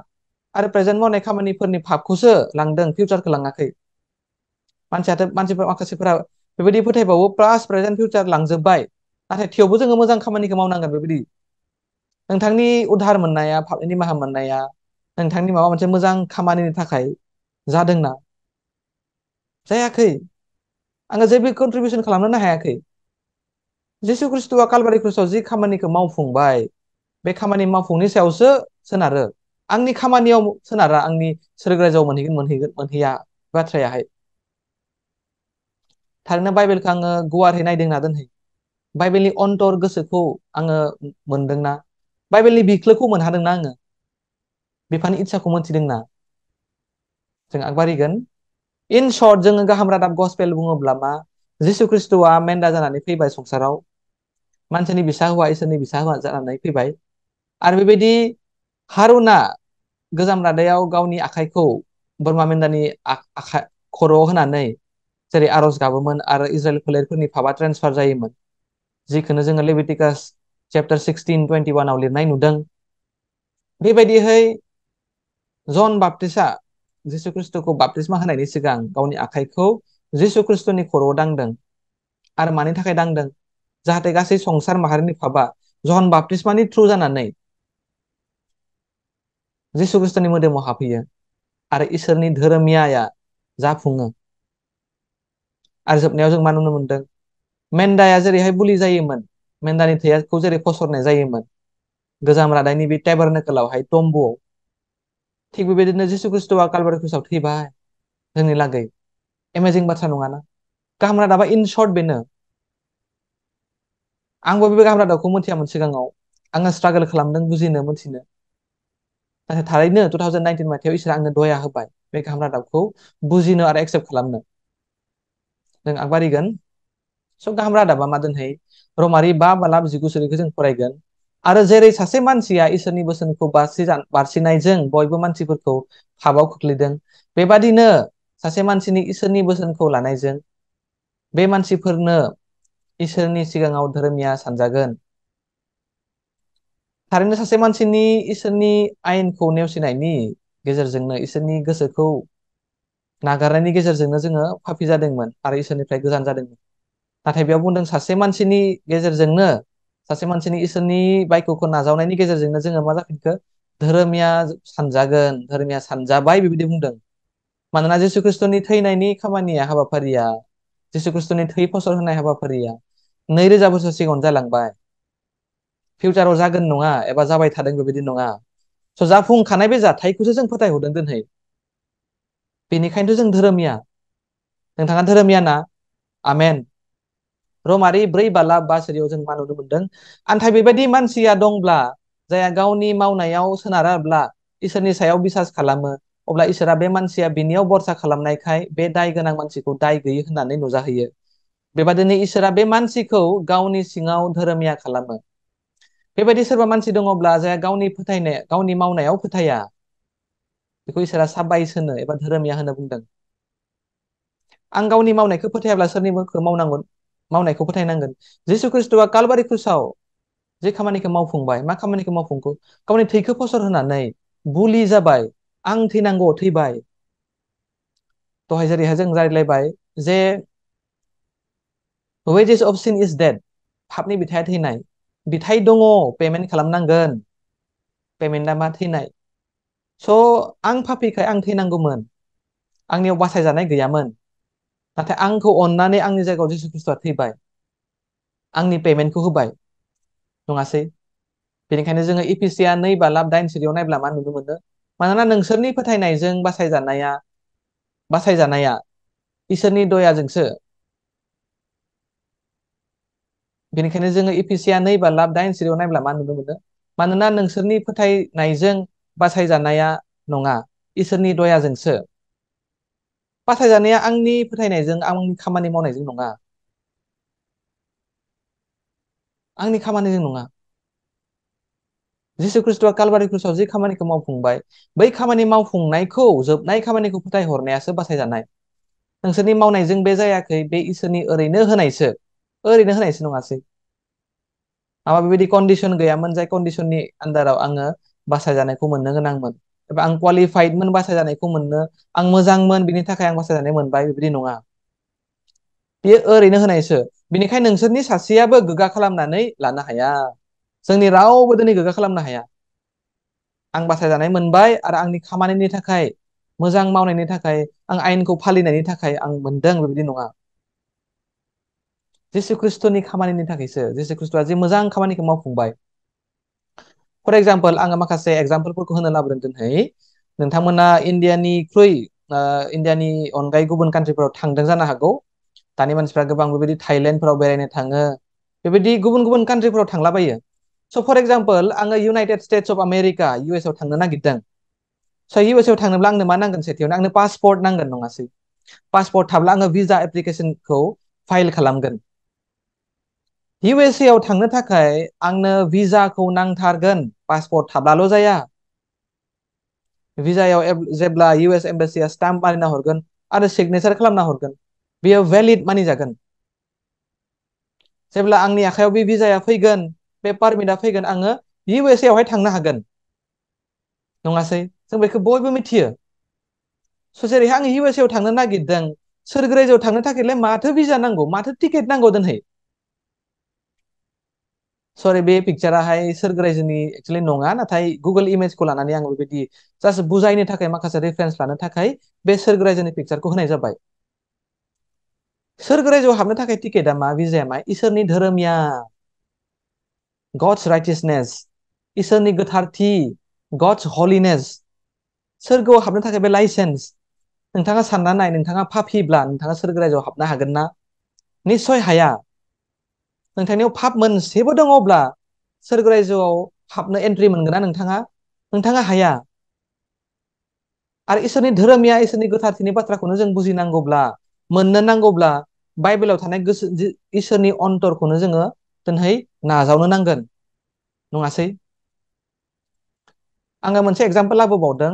आरो प्रेजेन्ट मावनाय खामानिफोरनि पापखौसो लांदों, फिउचारखौ लाङाखै। माखासेफोरा बेबायदि फोथायबावो, पास्ट प्रेजेन्ट फिउचार लांजोब्बाय, नाथाय थेवबो जोङो मोजां खामानिखौ मावनांगोन। बेबायदि नोंथांनि उधार मोननाया, पापनि निमाहा मोननाया नोंथांनि माबा मोनसे मोजां खामानिनि थाखाय जादोंना? जायाखै। आङो जेबो कन्ट्रिबिउसन खालामनो हायाखै। जिसु ख्रिस्ट'आ कालभारि क्रुसाव जि खामानिखौ मावफुंबाय, बे खामानि मावफुंनि सायावसो सोनारो। आंनि खामानियाव सोनारा, आंनि सोरगो रायजोआव मोनहैया बाथ्रायाहाय। थारैनो बाइबेलखौ आङो गुवारै नायदोंना दोनहै, बाइबेलनि अन्तर गोसोखौ आङो मोनदोंना, बाइबेलनि बिख्लोखौ मोनहादोंना आङो, बिफानि इच्छाखौ मोनथिदोंना, जों आगबारिगोन। इन सर्ट, जोङो गाहाम रादाब गसपेल बुङोब्ला मा? जिसु ख्रिस्ट'आ मेन्दा जानानै फैबाय संसाराव, मानसिनि बिसा हौवा, इसोरनि बिसा हौवा जानानै फैबाय। आरो बेबायदि हारुना गोजाम रादायाव गावनि आखाइखौ बोरमा मेन्दानि खर'आव होनानै जेरै आरज गाबोमोन, आरो इज्राइल फोलेरफोरनि पापा ट्रेन्सफार जायोमोन, जिखौनो जोङो लेभिटिकास चैप्टार 16:21 लिरनाय नुदों। बेबायदिहै जन बाप्टिस्टआ जिसु ख्रिस्ट'खौ बाप्तिस्मा होनायनि सिगां गावनि आखाइखौ जिसु ख्रिस्ट'नि खर'आव दांदों। आरो मानि थाखाय दांदों? जाहाथे गासै संसार माहारिनि पापा जन बाप्तिस्मानि थ्रु जानानै जिसु ख्रिस्ट'नि मोदोमाव हाबहैयो, आरो इसोरनि धोरोमियाया जाफुङो। आरो जोबनायाव जों मा नुनो मोनदों? मेन्दाया जेरैहाय बुलि जायोमोन, मेन्दानि थैखौ जेरै फसरनाय जायोमोन गोजाम रादायनि बे टेबारनेकलावहाय, तम्बुआव, थिग बेबायदिनो जिसु ख्रिस्ट'आ कालभारि क्रुसाव थैबाय जोंनि लागै। एमेजिं बाथ्रा नङाना? गाहाम रादाबा इन सर्ट बेनो। आंबो बे गाहाम रादाबखौ मोनथियामोन सिगाङाव, आङो स्ट्रागल खालामदों बुजिनो, मोनथिनो। नाथाय थारैनो 2019 मायथाइयाव इसोरा आंनो दया होबाय बे गाहाम रादाबखौ बुजिनो आरो एक्सेप्ट खालामनो। जों आगबारिगोन। स' गाहाम रादाबा मा दोनहै? रमारि 5:19 जों फरायगोन। आरो जेरै सासे मानसिया इसोरनि बोसोनखौ बारसिनायजों बयबो मानसिफोरखौ पापआव खोख्लैदों, बेबादिनो सासे मानसिनि इसोरनि बोसोनखौ लानायजों बे मानसिफोरनो इसोरनि सिगाङाव धोरोमिया सानजागोन। थारैनो सासे मानसिनि इसोरनि आयेनखौ नेवसिनायनि गेजेरजोंनो, इसोरनि गोसोखौ नागारनायनि गेजेरजोंनो जोङो पापि जादोंमोन आरो इसोरनिफ्राय गोजान जादोंमोन। नाथाय बेयाव बुंदों सासे मानसिनि गेजेरजोंनो, सासे मानसिनि इसोरनि बायख'खौ नाजावनायनि गेजेरजोंनो जोङो मा जाफिनखो? धोरोमिया सानजागोन, धोरोमिया सानजाबाय, बेबायदि बुंदों। मानोना जिसु ख्रिस्ट'नि थैनायनि खामानिया, हाबाफारिया, जिसु ख्रिस्ट'नि थै फसर होनाय हाबाफारिया 2000 बोसोर सिगाङावनो जालांबाय। फिउचाराव जागोन नङा, एबा जाबाय थादों बेबायदि नङा। स' जाफुंखानाय बे जाथायखौसो जों फोथायहरदों दिनै। बेनिखायनोथ' जों धोरोमिया। नोंथाङा धोरोमिया ना? आमेन। रमारि 4:5 जों मा नुनो मोनदों? नाथाय बेबायदि मानसिया दंब्ला, जायहा गावनि मावनायाव सोनाराब्ला, इसोरनि सायाव बिसास खालामो, अब्ला इसोरा बे मानसिया बिनियाव बरसा खालामनायखाय बे दाय गोनां मानसिखौ दाय गैयै होननानै नुजाहैयो। बेबादिनो इसोरा बे मानसिखौ गावनि सिङाव धोरोमिया खालामो। बेबायदि सोरबा मानसि दङब्ला जाय गावनि मावनायाव फोथाया, बेखौ इसोरा साबाइस होनो एबा धोरोमिया होनो बुंदों। आं गावनि मावनायखौ फोथायाब्ला सोरनिबो मावनायखौ फोथायनांगोन। जिसु ख्रिस्ट'आ कालबारि क्रुसाव जे खामानिखौ मावफुंबाय, मा खामानिखौ मावफुंखो? गावनि थैखौ फसर होनानै बुलि जाबाय, आं थैनांगौ थैबाय। दहाय जेरैहाय जों रायज्लायबाय जे wages of sin is death, पापनि बिथाया थैनाय। बिथाय दङ, पेमेन्ट खालामनांगोन। पेमेन्टआ मा? थैनाय। स' आं पापिखाय आं थैनांगौमोन, आंनियाव बासायजानाय गैयामोन। नाथाय आंखौ अननानै आंनि जायगायाव जिसु ख्रिस्ट'आ थैबाय, आंनि पेमेन्टखौ होबाय, नङासै? बेनिखायनो जोङो इफिसियान 2:9-10 नायब्ला मा नुनो मोनो? मानोना नोंसोरनि फोथायनायजों बासायजानाया इसोरनि दयाजोंसो। बेनिखायनो जोङो इफिसियान 2:10 नायब्ला मा नुनो मोनो? मानोना नोंसोरनि फोथायनायजों बासायजानाया नङा, इसोरनि दयाजोंसो। बासायजानाया आंनि फोथायनायजों, आंनि खामानि मावनायजों नङा, आंनि खामानिजों नङा। जिसु ख्रिस्ट'आ कालबारि क्रुसाव जे खामानिखौ मावफुंबाय, बै खामानि मावफुंनायखौ, जोबनाय खामानिखौ फोथायहरनायासो बासायजानाय। नोंसोरनि मावनायजों बे जायाखै, बे इसोरनि ओरैनो होनायसो, नङासै? माबा बेबायदि कन्डिसन गैयामोन जाय कन्डिसननि आन्दाराव आङो बासायजानायखौ मोननो गोनांमोन, एबा आं क्वालिफाइडमोन बासायजानायखौ मोननो, आं मोजांमोन बिनि थाखाय आं बासायजानाय मोनबाय, बेबायदि नङा। बेयो ओरैनो होनायसो। बेनिखायनो नोंसोरनि सासेयाबो गोग्गा खालामनानै लानो हाया। जोंनि रावबो दिनै गोग्गा खालामनो हाया। आं बासायजानाय मोनबाय आरो आंनि खामानिनि थाखाय, मोजां मावनायनि थाखाय, आं आयेनखौ फालिनायनि थाखाय आं मोनदों, बेबायदि नङा। जिसु ख्रिस्ट'नि खामानिनि थाखायसो, जिसु ख्रिस्ट'आ जे मोजां खामानिखौ मावफुंबाय। फर एग्जाम्पल, आङो माखासे एग्जाम्पलफोरखौ होनो लाबोदों दिनै। नोंथांमोना इण्डियानि अनगायै गुबुन कान्ट्रिफोराव थांदों जानो हागौ। दानि मानसिफ्रा गोबां बेबायदि थाइलेण्डफोराव बेरायनो थाङो, बेबायदि गुबुन गुबुन कान्ट्रिफोराव थांलाबायो। स' फर एग्जाम्पल, आङो United states of America, US आव थांनो नागिरदों। स' US आव थांनोब्ला आंनो मा नांगोन? सेथियावनो आंनो पासपर्ट नांगोन, नङासै? पासपर्ट थाब्ला आङो भिजा एप्लिकेसनखौ फाइल खालामगोन। USA आव थांनो थाखाय आंनो भिजाखौ नांथारगोन, पासपर्ट थाब्लाल' जाया। भिजायाव जेब्ला US एम्बासिया स्टाम्प मारिना हरगोन आरो सिगनेसार खालामना हरगोन, बेयो भेलिड मानिजागोन। जेब्ला आंनि आखायाव बे भिजाया फैगोन, बे पारमिटआ फैगोन, आङो USA आवहाय थांनो हागोन, नङासै? जों बेखौ बयबो मिथियो। स' जेरैहाय आं USA आव थांनो नागिरदों, सोरगो रायजोआव थांनो थाखायलाय माथो भिजा नांगौ, माथो टिकेट नांगौ दोनहै? सरि, बे पिक्चाराहाय सोरगो रायजोनि एक्चुअलि नङा, नाथाय गुगोल इमेजखौ लानानै आं बेबायदि जास्ट बुजायनो थाखाय, माखासे रेफारेन्स लानो थाखाय बे सोरगो रायजोनि पिक्चारखौ होनाय जाबाय। सोरगो रायजोआव हाबनो थाखाय टिकेटआ मा, भिजाया मा? इसोरनि धोरोमिया, गड्स राइटियासनेस, इसोरनि गोथारथि, गड्स हलिनेस। सोरगोआव हाबनो थाखाय बे लाइसेन्स। नोंथाङा सानना नाय, नोंथाङा पापिब्ला नोंथाङा सोरगो रायजोआव हाबनो हागोन ना? निस्सय हाया। नोंथांनियाव पाप मोनसेबो दङब्ला सोरगो रायजोआव हाबनो एन्ट्रि मोनगोन ना नोंथाङा? नोंथाङा हाया। आरो इसोरनि धोरोमिया, इसोरनि गोथारथिनि बाथ्राखौनो जों बुजिनांगौब्ला, मोननो नांगौब्ला, बाइबेलाव थानाय इसोरनि अन्तरखौनो जोङो दिनै नाजावनो नांगोन, नङासै? आङो मोनसे एग्जाम्पल लाबोबावदों।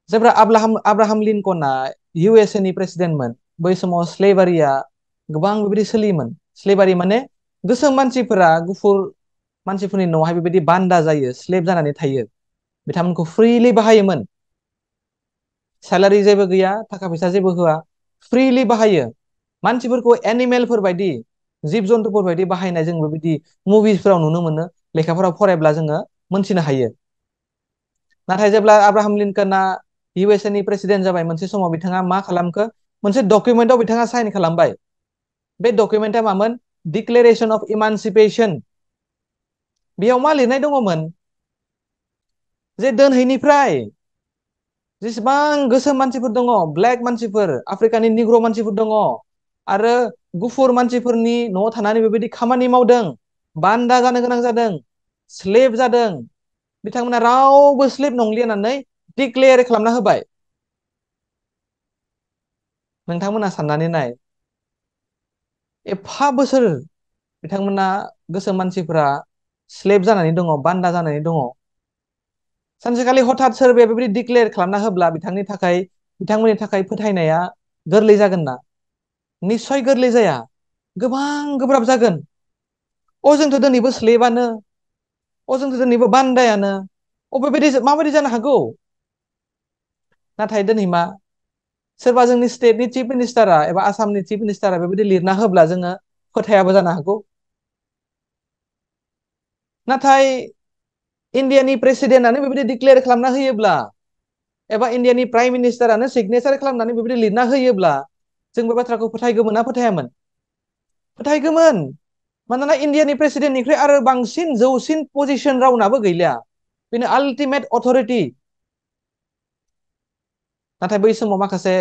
जेब्ला आब्राहाम लिंकनआ USA नि प्रेसिडेन्टमोन, बै समाव स्लेभारिया गोबां बेबायदि सोलियोमोन। स्लेभारि माने गोसोम मानसिफोरा गुफुर मानसिफोरनि न'आवहाय बेबायदि बान्दा जायो, स्लेभ जानानै थायो। बिथांमोनखौ फ्रिलि बाहायोमोन। सेलारि जेबो गैया, थाखा फैसा जेबो होआ, फ्रिलि बाहायो। मानसिफोरखौ एनिमेलफोर बायदि, जिब जन्थुफोर बायदि बाहायनाय जों बेबायदि मुभिसफोराव नुनो मोनो, लेखाफोराव फरायब्ला जोङो मोनथिनो हायो। नाथाय जेब्ला आब्राहाम लिंकनआ USA नि प्रेसिडेन्ट जाबाय, मोनसे समाव बिथाङा मा खालामखो? मोनसे डकुमेन्टआव बिथाङा साइन खालामबाय। बे डकुमेन्टआ मामोन? Declaration of emancipation. बेयाव मा लिरनाय दङमोन? जे दोनहैनिफ्राय जेसेबां गोसोम मानसिफोर दङ, ब्लेक मानसिफोर, आफ्रिकानि निग्र' मानसिफोर दङ, आरो गुफुर मानसिफोरनि न'आव थानानै बेबायदि खामानि मावदों, बान्दा जानो गोनां जादों, स्लेभ जादों, बिथांमोना रावबो स्लेभ नंलिया होननानै डिक्लेयार खालामना होबाय। नोंथांमोना साननानै नाय, एफा बोसोर बिथांमोना गोसोम मानसिफोरा स्लेभ जानानै दङ, बान्दा जानानै दङ। सानसेखालि हठाৎ सोरबाया बेबायदि डिक्लेयार खालामना होब्ला बिथांमोननि थाखाय फोथायनाया गोरलै जागोन ना? निस्सय गोरलै जाया, गोबां गोब्राब जागोन। जोंथ' दिनैबो स्लेबानो, जोंथ' दिनैबो बान्दायानो, माबायदि जानो हागौ? नाथाय दिनै मा, सोरबा जोंनि स्टेटनि चिफ मिनिस्टारा एबा आसामनि चिफ मिनिस्टारा बेबायदि लिरना होब्ला जोङो फोथायाबो जानो हागौ। नाथाय इण्डियानि प्रेसिडेन्टआनो बेबायदि डिक्लेयार खालामना होयोब्ला, एबा इण्डियानि प्राइम मिनिस्टारानो सिगनेसार खालामनानै बेबायदि लिरना होयोब्ला, जों बे बाथ्राखौ फोथायगौमोन ना फोथायामोन? फोथायगौमोन। मानोना इण्डियानि प्रेसिडेन्टनिख्रुइ आरो बांसिन जौसिन पजिसन रावनाबो गैलिया, बेनो आल्टिमेट अथरिटि। नाथाय बै समाव माखासे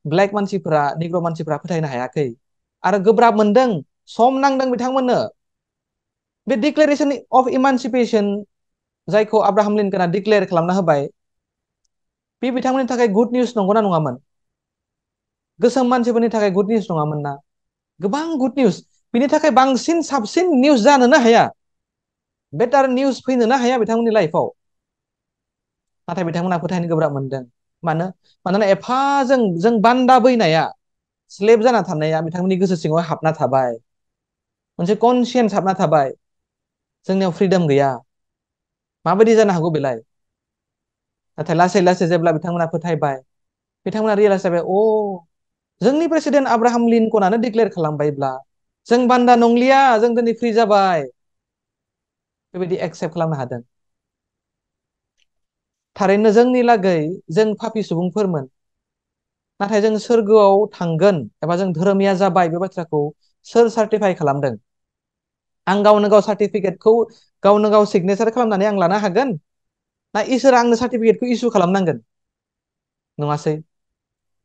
ब्लेक मानसिफोरा, निग्र' मानसिफोरा फोथायनो हायाखै आरो गोब्राब मोनदों, सम नांदों बिथांमोननो। बे डिक्लेरेसन अफ इमानसिपेसन, जायखौ आब्राहाम लिंकनआ डिक्लेयार खालामना होबाय, बे बिथांमोननि थाखाय गुड निउस नंगौना नङामोन? गोसोम मानसिफोरनि थाखाय गुड निउस नङामोन ना? गोबां गुड निउस। बिनि थाखाय बांसिन साबसिन निउस जानोनो हाया, बेटार निउस फैनोनो हाया बिथांमोननि लाइफआव। नाथाय बिथांमोना फोथायनो गोब्राब मोनदों। मानोना एफा जों बान्दा बैनाया, स्लेभ जाना थानाया बिथांमोननि गोसो सिङाव हाबना थाबाय, मोनसे कनसियेन्स हाबना थाबाय, जोंनियाव फ्रिदम गैया। माबायदि जानो हागौ बेलाय? नाथाय लासै लासै जेब्ला बिथांमोना फोथायबाय, बिथांमोना रियेलाइज जाबाय, जोंनि प्रेसिडेन्ट आब्राहाम लिंकनआनो डिक्लेयार खालामबायब्ला जों बान्दा नंलिया, जों दिनै फ्रि जाबाय। बेबायदि एक्सेप्ट खालामनो हादों। थारैनो जोंनि लागै जों पापि सुबुंफोरमोन, नाथाय जों सोरगोआव थांगोन एबा जों धोरोमिया जाबाय, बे बाथ्राखौ सोर सार्टिफाइ खालामदों? आं गावनो गाव सार्टिफिकेटखौ गावनो गाव सिगनेसार खालामनानै आं लानो हागोन, ना इसोरा आंनो सार्टिफिकेटखौ इसु खालामनांगोन? नङासै,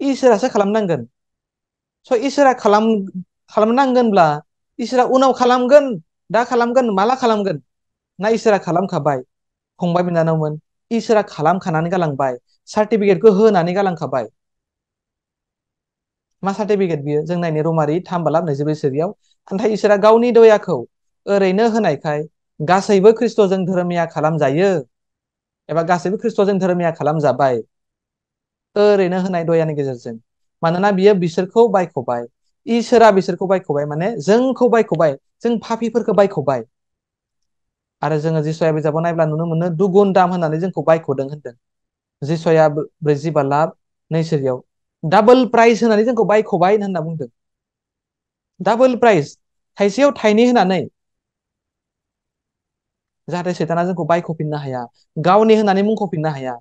इसोरासो खालामनांगोन। इसोरा खालामनांगोनब्ला, इसोरा उनाव खालामगोन, दा खालामगोन, माला खालामगोन? ना इसोरा खालामखाबाय? फंबाय बिनानावमोन, इसोरा खालामखानानै गालांबाय, सार्टिफिकेटखौ होनानै गालांखाबाय। मा सार्टिफिकेट बियो? जों नायनो रमारि 3:24, नाथाय इसोरा गावनि दयाखौ ओरैनो होनायखाय गासैबो ख्रिस्ट'जों धोरोमिया खालामजायो, एबा गासैबो ख्रिस्ट'जों धोरोमिया खालामजाबाय, ओरैनो होनाय दयानि गेजेरजों। मानोना बियो बिसोरखौ बायख'बाय, इसोरा बिसोरखौ बायख'बाय, माने जोंखौ बायख'बाय, जों पापिफोरखौ बायख'बाय। आरो जोङो जिसया बिजाबाव नायब्ला नुनो मोनो, दुगुन दाम होननानै जोंखौ बायख'दों होनदों। जिसया 44:2 डाबल प्राइस होनानै जोंखौ बायख'बाय होनना बुंदों। डाबल प्राइस, थाइसेयाव थाइनै होनानै, जाहाथे सैताना जोंखौ बायख'फिननो हाया, गावनि होननानै मुंख'फिननो हाया।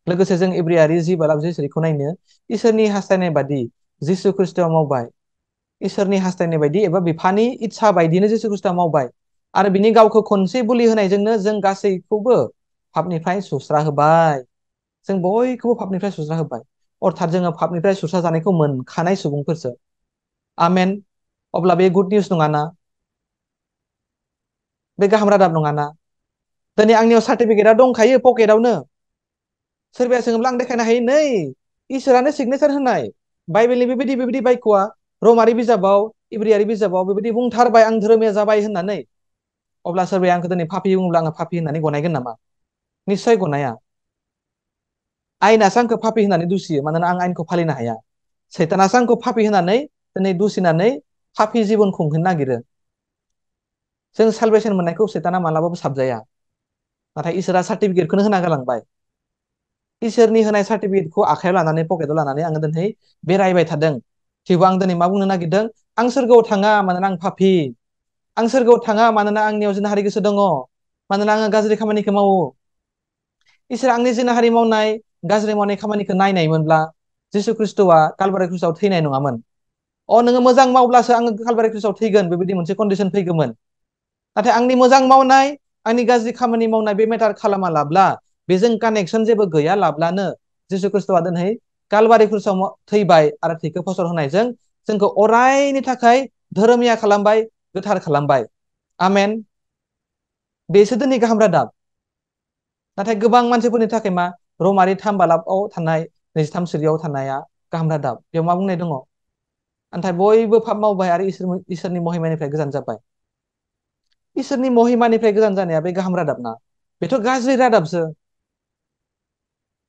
लोगोसे जों इब्रियारि 10:24 नायनो, इसोरनि हास्थायनाय बादि जिसु ख्रिस्ट'आ मावबाय, इसोरनि हास्थायनाय बायदि एबा बिफानि इच्छा बायदिनो जिसु ख्रिस्ट'आ मावबाय, आरो बिनि गावखौ खनसे बुलि होनायजोंनो जों गासैखौबो पापनिफ्राय सुस्रा होबाय। जों बयखौबो पापनिफ्राय सुस्रा होबाय, अर्थात जोङो पापनिफ्राय सुस्रा जानायखौ मोनखानाय सुबुंफोरसो। आमेन। अब्ला बे गुड निउस नङाना? बे गाहाम रादाब नङाना? दिनै आंनियाव सार्टिफिकेटआ दंखायो पकेटावनो। सोरबाया सोङोब्ला आं देखायनो हायो, नै इसोरानो सिगनेसार होनाय, बाइबेलनि बेबायदि बायख'आ रमारि बिजाबाव, इब्रियारि बिजाबाव बेबायदि बुंथारबाय, आं धोरोमिया जाबाय होननानै। अब्ला सोरबाया आंखौ दिनै पापि बुङोब्ला आङो पापि होननानै गनायगोन नामा? निस्सय गनाया। आयेनासो आंखौ पापि होननानै दुसियो, मानोना आं आयेनखौ फालिनो हाया। सैतानासो आंखौ पापि होनानै दिनै दुसिनानै पापि जिबन खुंहोनो नागिरो। जों सालभेसन मोननायखौ सैताना मालाबाबो साबजाया, नाथाय इसोरा सार्टिफिकेटखौनो होना गालांबाय। इसोरनि होनाय सार्टिफिकेटखौ आखायाव लानानै, पकेटाव लानानै आङो दिनै बेरायबाय थादों। थेवबो आं दिनै मा बुंनो नागिरदों? आं सोरगोआव थाङा, मानोना आं पापि। आं सोरगोआव थाङा, मानोना आंनियाव जिनाहारि गोसो दङ, मानोना आङो गाज्रि खामानिखौ मावो। इसोर आंनि जिनाहारि मावनाय, गाज्रि मावनाय खामानिखौ नायनायमोनब्ला जिसु ख्रिस्ट'आ कालभारि क्रुसाव थैनाय नङामोन। नोङो मोजां मावब्लासो आङो कालभारि क्रुसाव थैगोन, बेबायदि मोनसे कन्डिसन फैगौमोन। नाथाय आंनि मोजां मावनाय, आंनि गाज्रि खामानि मावनाय, बे मेटार खालामा लाब्ला, बेजों कानेक्सन जेबो गैया लाब्लानो जिसु ख्रिस्ट'आ दिनै कालभारि क्रुसाव थैबाय, आरो थैखौ फसर होनायजों जोंखौ अरायनि थाखाय धोरोमिया खालामबाय, गोथार खालामबाय। आमेन। बेसो दिनै गाहाम रादाब। नाथाय गोबां मानसिफोरनि थाखाय मा रमारि 3 बालाबाव थानाय 23 सिरियाव थानाया गाहाम रादाब बेयाव मा बुंनाय दङ नाथाय बयबो पाप मावबाय आरो इसोरनि महिमानिफ्राय गोजान जाबाय इसोरनि महिमानिफ्राय गोजान जानाया बे गाहाम रादाब ना बेथ' गाज्रि रादाबसो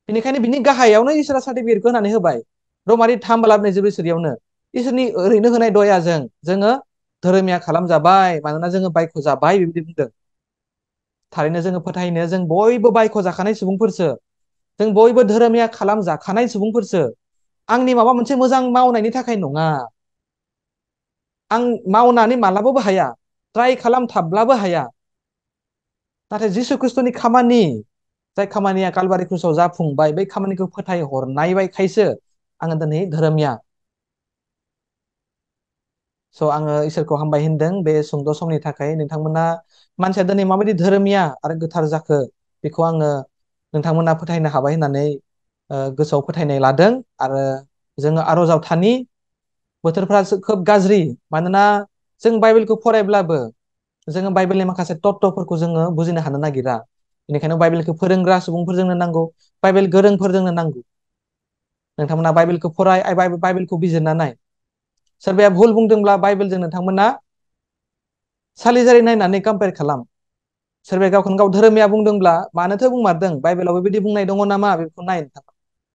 बेनिखायनो बिनि गाहायावनो इसोरा सार्टिफिकेटखौ होनानै होबाय रमारि 3 बालाब 24 सिरियावनो इसोरनि ओरैनो होनाय दयाजों जोङो धोरोमिया खालामजाबाय मानोना जोङो बायख' जाबाय बिदि बुंदों थारैनो जोङो फोथायनो जों बयबो बायख' जाखानाय सुबुंफोरसो जों बयबो धोरोमिया खालामजाखानाय सुबुंफोरसो आंनि माबा मोनसे मोजां मावनायनि थाखाय नङा आं मावनानै मालाबाबो हाया ट्राइ खालामथाबब्लाबो हाया नाथाय जिसु खृष्टनि खामानि जाय खामानिया कालबारि क्रुसाव जाफुंबाय बै खामानिखौ फोथायहरनायखायसो आङो दिनै धोरोमिया स' आङो इसोरखौ हामबाय होनदों बे सुंद' समनि थाखाय नोंथांमोना मानसिया दिनै माबायदि धोरोमिया आरो गोथार जाखो बेखौ आङो नोंथांमोना फोथायनो हाबाय होननानै गोसोआव फोथायनाय लादों आरो जोङो आर'जाव थानि बोथोरफ्रा खोब गाज्रि मानोना जों बाइबेलखौ फरायब्लाबो जोङो बाइबेलनि माखासे तत्वफोरखौ जोङो बुजिनो हानो नागिरा बेनिखायनो बाइबेलखौ फोरोंग्रा सुबुंफोरजोंनो नांगौ बाइबेल गोरोंफोरजोंनो नांगौ नोंथांमोना बाइबेलखौ फराय बाइबेलखौ बिजिरना नाय सोरबाया भुल बुंदोंब्ला बाइबेलजों नोंथांमोना सालिजारि नायनानै कम्पेयार खालाम सोरबाया गावखौनो गाव धोरोमिया बुंदोंब्ला मानोथो बुंमारदों बाइबेलाव बेबायदि बुंनाय दङ नामा बेखौ नाय